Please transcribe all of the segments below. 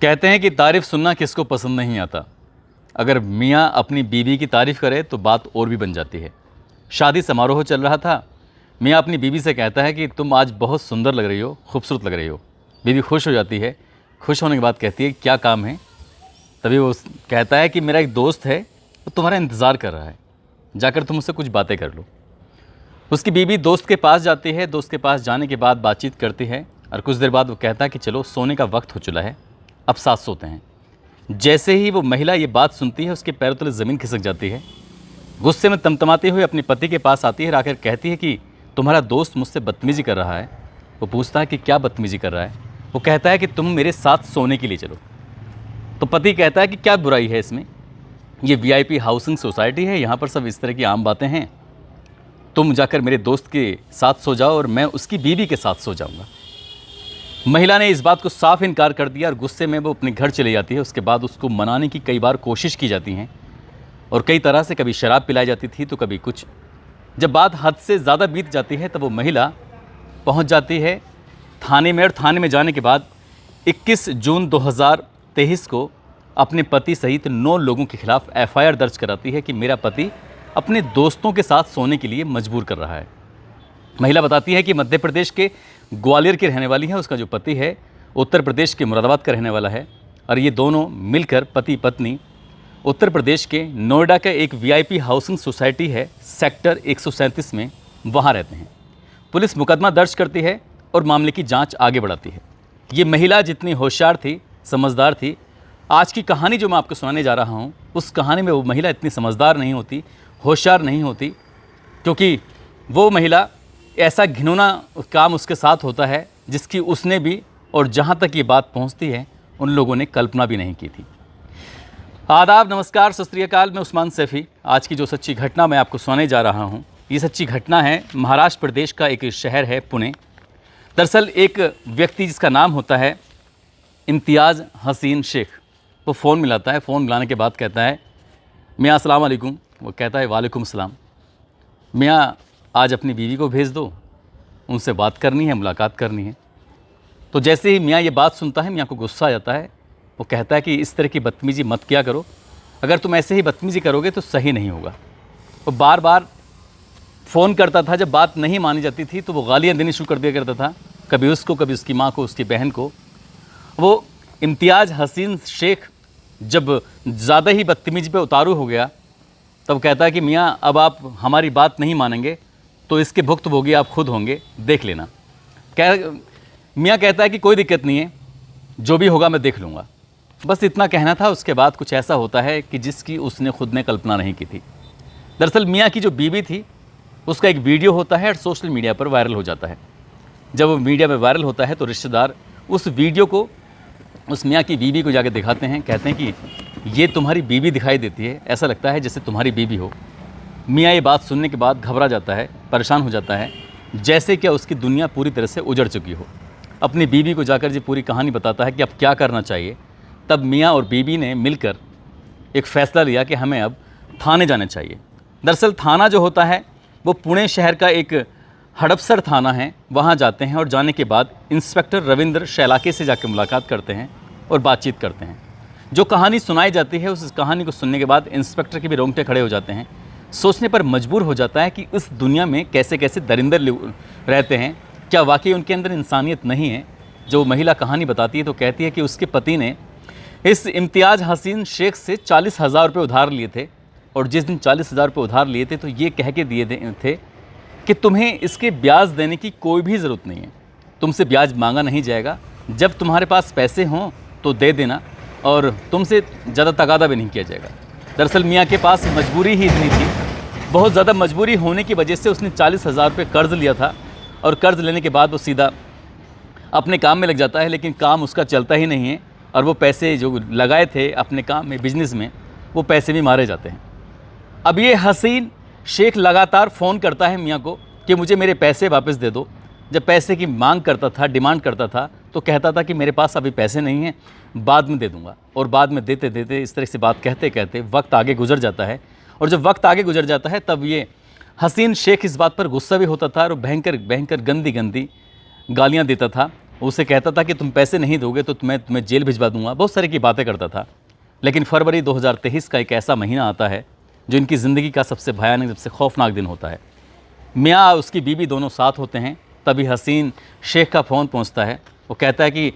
कहते हैं कि तारीफ़ सुनना किसको पसंद नहीं आता। अगर मियाँ अपनी बीवी की तारीफ़ करे तो बात और भी बन जाती है। शादी समारोह चल रहा था। मियाँ अपनी बीवी से कहता है कि तुम आज बहुत सुंदर लग रही हो, खूबसूरत लग रही हो। बीवी खुश हो जाती है। खुश होने के बाद कहती है क्या काम है। तभी वो कहता है कि मेरा एक दोस्त है, वो तुम्हारा इंतज़ार कर रहा है, जाकर तुम उससे कुछ बातें कर लो। उसकी बीवी दोस्त के पास जाती है। दोस्त के पास जाने के बाद बातचीत करती है और कुछ देर बाद वो कहता है कि चलो सोने का वक्त हो चला है, अब साथ सोते हैं। जैसे ही वो महिला ये बात सुनती है उसके पैरों तले ज़मीन खिसक जाती है। गुस्से में तमतमाते हुए अपने पति के पास आती है, आकर कहती है कि तुम्हारा दोस्त मुझसे बदतमीज़ी कर रहा है। वो पूछता है कि क्या बदतमीज़ी कर रहा है। वो कहता है कि तुम मेरे साथ सोने के लिए चलो। तो पति कहता है कि क्या बुराई है इसमें, ये वीआईपी हाउसिंग सोसाइटी है, यहाँ पर सब इस तरह की आम बातें हैं। तुम जाकर मेरे दोस्त के साथ सो जाओ और मैं उसकी बीवी के साथ सो जाऊँगा। महिला ने इस बात को साफ इनकार कर दिया और गुस्से में वो अपने घर चली जाती है। उसके बाद उसको मनाने की कई बार कोशिश की जाती हैं और कई तरह से, कभी शराब पिलाई जाती थी तो कभी कुछ। जब बात हद से ज़्यादा बीत जाती है तब वो महिला पहुंच जाती है थाने में और थाने में जाने के बाद 21 जून 2023 को अपने पति सहित 9 लोगों के खिलाफ एफआईआर दर्ज कराती है कि मेरा पति अपने दोस्तों के साथ सोने के लिए मजबूर कर रहा है। महिला बताती है कि मध्य प्रदेश के ग्वालियर की रहने वाली है। उसका जो पति है उत्तर प्रदेश के मुरादाबाद का रहने वाला है और ये दोनों मिलकर पति पत्नी उत्तर प्रदेश के नोएडा का एक वीआईपी हाउसिंग सोसाइटी है सेक्टर 137 में, वहाँ रहते हैं। पुलिस मुकदमा दर्ज करती है और मामले की जांच आगे बढ़ाती है। ये महिला जितनी होशियार थी, समझदार थी, आज की कहानी जो मैं आपको सुनाने जा रहा हूँ उस कहानी में वो महिला इतनी समझदार नहीं होती, होशियार नहीं होती, क्योंकि वो महिला ऐसा घिनौना काम उसके साथ होता है जिसकी उसने भी, और जहाँ तक ये बात पहुँचती है, उन लोगों ने कल्पना भी नहीं की थी। आदाब, नमस्कार, सत श्री अकाल। मैं उस्मान सैफ़ी। आज की जो सच्ची घटना मैं आपको सुनाने जा रहा हूँ, ये सच्ची घटना है महाराष्ट्र प्रदेश का एक शहर है पुणे। दरअसल एक व्यक्ति जिसका नाम होता है इम्तियाज़ हसीन शेख, वो फ़ोन मिलाता है। फ़ोन मिलाने के बाद कहता है मियाँ अस्सलाम वालेकुम। वो कहता है वालेकुम सलाम। मियाँ आज अपनी बीवी को भेज दो, उनसे बात करनी है, मुलाकात करनी है। तो जैसे ही मियाँ ये बात सुनता है, मियाँ को गुस्सा आ जाता है। वो कहता है कि इस तरह की बदतमीज़ी मत किया करो, अगर तुम ऐसे ही बदतमीज़ी करोगे तो सही नहीं होगा। वो बार बार फ़ोन करता था। जब बात नहीं मानी जाती थी तो वो गालियाँ देनी शुरू कर दिया करता था, कभी उसको, कभी उसकी माँ को, उसकी बहन को। वो इम्तियाज़ हसीन शेख जब ज़्यादा ही बदतमीज़ी पे उतारू हो गया तब कहता है कि मियाँ अब आप हमारी बात नहीं मानेंगे तो इसके भुक्तभोगी आप खुद होंगे, देख लेना। मियाँ कहता है कि कोई दिक्कत नहीं है, जो भी होगा मैं देख लूँगा। बस इतना कहना था। उसके बाद कुछ ऐसा होता है कि जिसकी उसने खुद ने कल्पना नहीं की थी। दरअसल मियाँ की जो बीवी थी उसका एक वीडियो होता है और सोशल मीडिया पर वायरल हो जाता है। जब वो मीडिया में वायरल होता है तो रिश्तेदार उस वीडियो को उस मियाँ की बीवी को जाकर दिखाते हैं। कहते हैं कि ये तुम्हारी बीवी दिखाई देती है, ऐसा लगता है जैसे तुम्हारी बीवी हो। मियाँ ये बात सुनने के बाद घबरा जाता है, परेशान हो जाता है, जैसे क्या उसकी दुनिया पूरी तरह से उजड़ चुकी हो। अपनी बीवी को जाकर जी पूरी कहानी बताता है कि अब क्या करना चाहिए। तब मियाँ और बीवी ने मिलकर एक फ़ैसला लिया कि हमें अब थाने जाना चाहिए। दरअसल थाना जो होता है वो पुणे शहर का एक हड़पसर थाना है। वहाँ जाते हैं और जाने के बाद इंस्पेक्टर रविंद्र शैलाके से जाकर मुलाकात करते हैं और बातचीत करते हैं। जो कहानी सुनाई जाती है उस कहानी को सुनने के बाद इंस्पेक्टर के भी रोंगटे खड़े हो जाते हैं। सोचने पर मजबूर हो जाता है कि इस दुनिया में कैसे कैसे दरिंदर रहते हैं, क्या वाकई उनके अंदर इंसानियत नहीं है। जो महिला कहानी बताती है तो कहती है कि उसके पति ने इस इम्तियाज़ हसीन शेख से 40,000 रुपये उधार लिए थे और जिस दिन 40,000 रुपये उधार लिए थे तो ये कह के दिए थे कि तुम्हें इसके ब्याज देने की कोई भी ज़रूरत नहीं है, तुमसे ब्याज मांगा नहीं जाएगा, जब तुम्हारे पास पैसे हों तो दे देना और तुमसे ज़्यादा तगादा भी नहीं किया जाएगा। दरअसल मियाँ के पास मजबूरी ही इतनी थी, बहुत ज़्यादा मजबूरी होने की वजह से उसने 40,000 रुपये कर्ज़ लिया था और कर्ज़ लेने के बाद वो सीधा अपने काम में लग जाता है, लेकिन काम उसका चलता ही नहीं है और वो पैसे जो लगाए थे अपने काम में, बिजनेस में, वो पैसे भी मारे जाते हैं। अब ये हसीन शेख लगातार फ़ोन करता है मियाँ को कि मुझे मेरे पैसे वापस दे दो। जब पैसे की मांग करता था, डिमांड करता था, तो कहता था कि मेरे पास अभी पैसे नहीं हैं, बाद में दे दूंगा। और बाद में देते देते इस तरह से बात कहते कहते वक्त आगे गुजर जाता है। और जब वक्त आगे गुजर जाता है तब ये हसीन शेख इस बात पर गुस्सा भी होता था और भयंकर भयंकर गंदी गंदी गालियाँ देता था उसे कहता था कि तुम पैसे नहीं दोगे तो मैं तुम्हें जेल भिजवा दूंगा, बहुत सारी की बातें करता था। लेकिन फरवरी 2023 का एक ऐसा महीना आता है जो इनकी ज़िंदगी का सबसे भयानक, सबसे खौफनाक दिन होता है। मियाँ और उसकी बीवी दोनों साथ होते हैं, तभी हसीन शेख का फ़ोन पहुंचता है। वो कहता है कि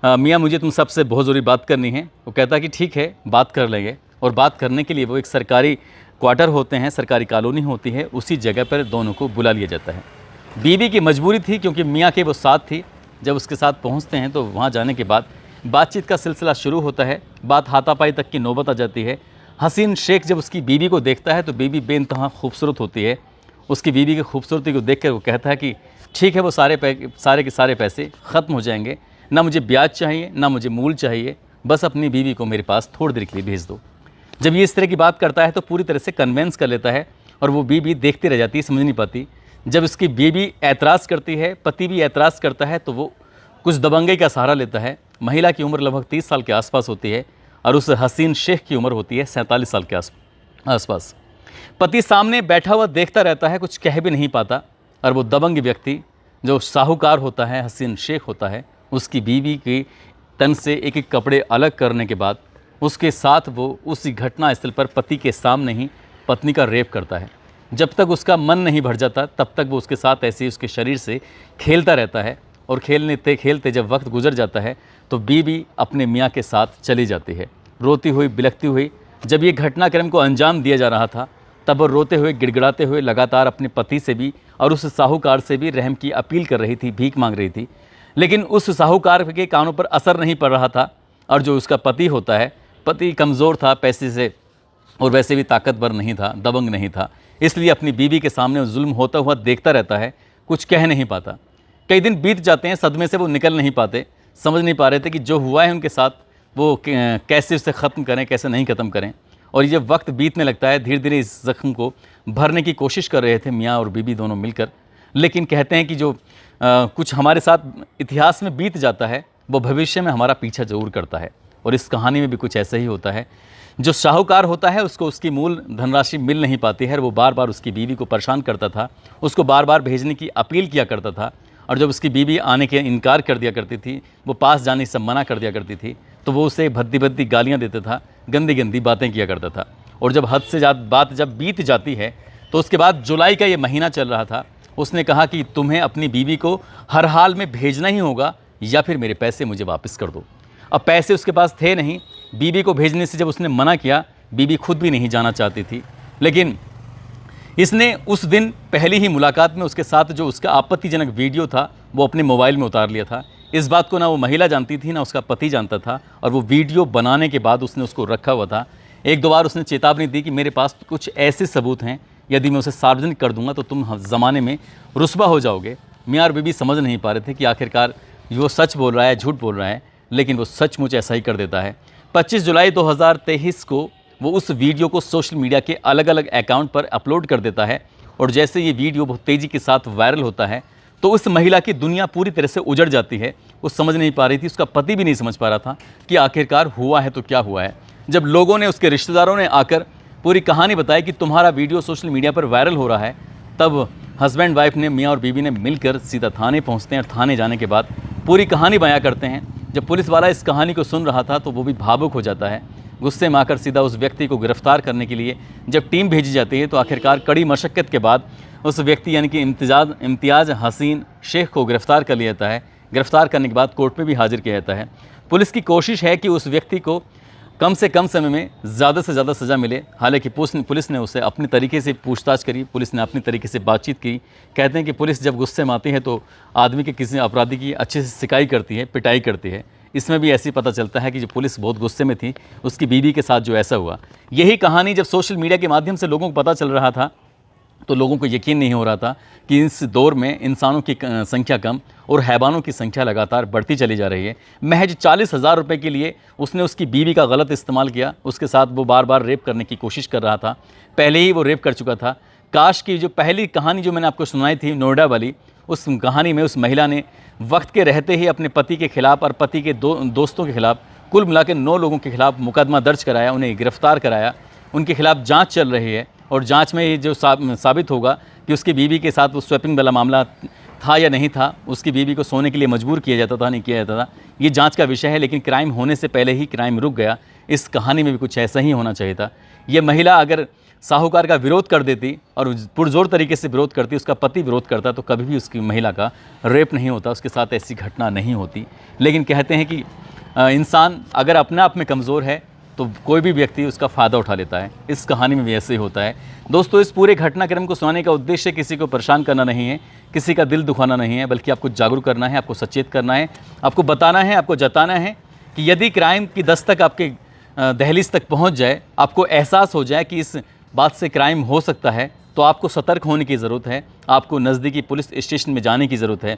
मियाँ मुझे तुम सबसे बहुत ज़रूरी बात करनी है। वो कहता है कि ठीक है, बात कर लेंगे। और बात करने के लिए वो एक सरकारी क्वार्टर होते हैं, सरकारी कॉलोनी होती है, उसी जगह पर दोनों को बुला लिया जाता है। बीवी की मजबूरी थी क्योंकि मियाँ के वो साथ थी। जब उसके साथ पहुँचते हैं तो वहाँ जाने के बाद बातचीत का सिलसिला शुरू होता है। बात हाथापाई तक की नौबत आ जाती है। हसीन शेख जब उसकी बीवी को देखता है तो बीवी बेइंतहा खूबसूरत होती है। उसकी बीवी की खूबसूरती को देखकर वो कहता है कि ठीक है, वो सारे के सारे पैसे ख़त्म हो जाएंगे, ना मुझे ब्याज चाहिए ना मुझे मूल चाहिए, बस अपनी बीवी को मेरे पास थोड़ी देर के लिए भेज दो। जब ये इस तरह की बात करता है तो पूरी तरह से कन्वेंस कर लेता है और वो बीवी देखती रह जाती है, समझ नहीं पाती। जब उसकी बीवी ऐतराज़ करती है, पति भी ऐतराज़ करता है, तो वो कुछ दबंगई का सहारा लेता है। महिला की उम्र लगभग 30 साल के आसपास होती है और उस हसीन शेख की उम्र होती है 47 साल के आसपास। पति सामने बैठा हुआ देखता रहता है, कुछ कह भी नहीं पाता। और वो दबंग व्यक्ति जो साहूकार होता है, हसीन शेख होता है, उसकी बीवी के तन से एक एक कपड़े अलग करने के बाद उसके साथ वो उसी घटना स्थल पर पति के सामने ही पत्नी का रेप करता है। जब तक उसका मन नहीं भर जाता तब तक वो उसके साथ ऐसे ही उसके शरीर से खेलता रहता है। और खेलते खेलते जब वक्त गुजर जाता है तो बीवी अपने मियाँ के साथ चली जाती है, रोती हुई, बिलखती हुई। जब ये घटनाक्रम को अंजाम दिया जा रहा था तब वो रोते हुए, गिड़गिड़ाते हुए लगातार अपने पति से भी और उस साहूकार से भी रहम की अपील कर रही थी, भीख मांग रही थी। लेकिन उस साहूकार के कानों पर असर नहीं पड़ रहा था। और जो उसका पति होता है, पति कमज़ोर था पैसे से और वैसे भी ताकतवर नहीं था, दबंग नहीं था, इसलिए अपनी बीवी के सामने जुल्म होता हुआ देखता रहता है, कुछ कह नहीं पाता। कई दिन बीत जाते हैं, सदमे से वो निकल नहीं पाते, समझ नहीं पा रहे थे कि जो हुआ है उनके साथ वो कैसे उसे ख़त्म करें, कैसे नहीं ख़त्म करें। और ये वक्त बीतने लगता है, धीरे धीरे इस ज़ख्म को भरने की कोशिश कर रहे थे मियाँ और बीवी दोनों मिलकर। लेकिन कहते हैं कि जो कुछ हमारे साथ इतिहास में बीत जाता है वो भविष्य में हमारा पीछा ज़रूर करता है। और इस कहानी में भी कुछ ऐसा ही होता है। जो साहूकार होता है उसको उसकी मूल धनराशि मिल नहीं पाती है। वो बार बार उसकी बीवी को परेशान करता था, उसको बार बार भेजने की अपील किया करता था। और जब उसकी बीवी आने के इनकार कर दिया करती थी, वो पास जाने से मना कर दिया करती थी, तो वो उसे भद्दी भद्दी गालियाँ देता था, गंदी गंदी बातें किया करता था। और जब हद से ज़्यादा बात जब बीत जाती है तो उसके बाद जुलाई का ये महीना चल रहा था। उसने कहा कि तुम्हें अपनी बीवी को हर हाल में भेजना ही होगा या फिर मेरे पैसे मुझे वापस कर दो। अब पैसे उसके पास थे नहीं। बीवी को भेजने से जब उसने मना किया, बीवी खुद भी नहीं जाना चाहती थी। लेकिन इसने उस दिन पहली ही मुलाकात में उसके साथ जो उसका आपत्तिजनक वीडियो था वो अपने मोबाइल में उतार लिया था। इस बात को ना वो महिला जानती थी ना उसका पति जानता था। और वो वीडियो बनाने के बाद उसने उसको रखा हुआ था। एक दो बार उसने चेतावनी दी कि मेरे पास कुछ ऐसे सबूत हैं, यदि मैं उसे सार्वजनिक कर दूंगा तो तुम ज़माने में रुस्वा हो जाओगे। मियाँ और बीवी समझ नहीं पा रहे थे कि आखिरकार वो सच बोल रहा है, झूठ बोल रहा है। लेकिन वो सचमुच ऐसा ही कर देता है। 25 जुलाई 2023 को वो उस वीडियो को सोशल मीडिया के अलग अलग अकाउंट पर अपलोड कर देता है। और जैसे ये वीडियो बहुत तेज़ी के साथ वायरल होता है तो उस महिला की दुनिया पूरी तरह से उजड़ जाती है। वो समझ नहीं पा रही थी, उसका पति भी नहीं समझ पा रहा था कि आखिरकार हुआ है तो क्या हुआ है। जब लोगों ने, उसके रिश्तेदारों ने आकर पूरी कहानी बताई कि तुम्हारा वीडियो सोशल मीडिया पर वायरल हो रहा है, तब हस्बैंड वाइफ ने, मियाँ और बीवी ने मिलकर सीधा थाने पहुँचते हैं। और थाने जाने के बाद पूरी कहानी बयां करते हैं। जब पुलिस वाला इस कहानी को सुन रहा था तो वो भी भावुक हो जाता है। गुस्से में आकर सीधा उस व्यक्ति को गिरफ्तार करने के लिए जब टीम भेजी जाती है तो आखिरकार कड़ी मशक्क़त के बाद उस व्यक्ति यानी कि इम्तियाज़ हसीन शेख को गिरफ्तार कर लिया जाता है। गिरफ्तार करने के बाद कोर्ट में भी हाजिर किया जाता है। पुलिस की कोशिश है कि उस व्यक्ति को कम से कम समय में ज़्यादा से ज़्यादा सज़ा मिले। हालांकि पुलिस ने उसे अपनी तरीके से पूछताछ करी, पुलिस ने अपनी तरीके से बातचीत की। कहते हैं कि पुलिस जब गुस्से में आती है तो आदमी के किसी अपराधी की अच्छे से सिकाई करती है, पिटाई करती है। इसमें भी ऐसे ही पता चलता है कि जो पुलिस बहुत गुस्से में थी, उसकी बीवी के साथ जो ऐसा हुआ। यही कहानी जब सोशल मीडिया के माध्यम से लोगों को पता चल रहा था तो लोगों को यकीन नहीं हो रहा था कि इस दौर में इंसानों की संख्या कम और हैवानों की संख्या लगातार बढ़ती चली जा रही है। महज 40,000 रुपये के लिए उसने उसकी बीवी का गलत इस्तेमाल किया। उसके साथ वो बार बार रेप करने की कोशिश कर रहा था, पहले ही वो रेप कर चुका था। काश की जो पहली कहानी जो मैंने आपको सुनाई थी नोएडा वाली, उस कहानी में उस महिला ने वक्त के रहते ही अपने पति के खिलाफ़ और पति के दोस्तों के खिलाफ़ कुल मिला के 9 लोगों के खिलाफ़ मुकदमा दर्ज कराया, उन्हें गिरफ्तार कराया। उनके खिलाफ़ जांच चल रही है और जांच में ये जो साबित होगा कि उसकी बीवी के साथ वो स्वैपिंग वाला मामला था या नहीं था, उसकी बीवी को सोने के लिए मजबूर किया जाता था नहीं किया जाता था, ये जांच का विषय है। लेकिन क्राइम होने से पहले ही क्राइम रुक गया। इस कहानी में भी कुछ ऐसा ही होना चाहिए था। ये महिला अगर साहूकार का विरोध कर देती और पुरजोर तरीके से विरोध करती, उसका पति विरोध करता, तो कभी भी उसकी महिला का रेप नहीं होता, उसके साथ ऐसी घटना नहीं होती। लेकिन कहते हैं कि इंसान अगर अपने आप में कमज़ोर है तो कोई भी व्यक्ति उसका फ़ायदा उठा लेता है। इस कहानी में भी ऐसे ही होता है। दोस्तों, इस पूरे घटनाक्रम को सुनाने का उद्देश्य किसी को परेशान करना नहीं है, किसी का दिल दुखाना नहीं है, बल्कि आपको जागरूक करना है, आपको सचेत करना है, आपको बताना है, आपको जताना है कि यदि क्राइम की दस्तक आपके दहलीज तक पहुंच जाए, आपको एहसास हो जाए कि इस बात से क्राइम हो सकता है, तो आपको सतर्क होने की ज़रूरत है। आपको नज़दीकी पुलिस स्टेशन में जाने की ज़रूरत है,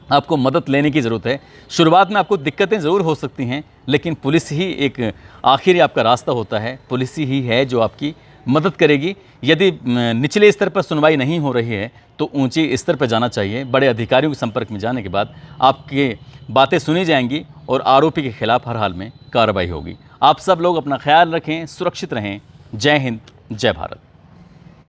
आपको मदद लेने की ज़रूरत है। शुरुआत में आपको दिक्कतें ज़रूर हो सकती हैं, लेकिन पुलिस ही एक आखिरी आपका रास्ता होता है। पुलिस ही है जो आपकी मदद करेगी। यदि निचले स्तर पर सुनवाई नहीं हो रही है तो ऊंचे स्तर पर जाना चाहिए। बड़े अधिकारियों के संपर्क में जाने के बाद आपकी बातें सुनी जाएंगी और आरोपी के खिलाफ हर हाल में कार्रवाई होगी। आप सब लोग अपना ख्याल रखें, सुरक्षित रहें। जय हिंद, जय भारत।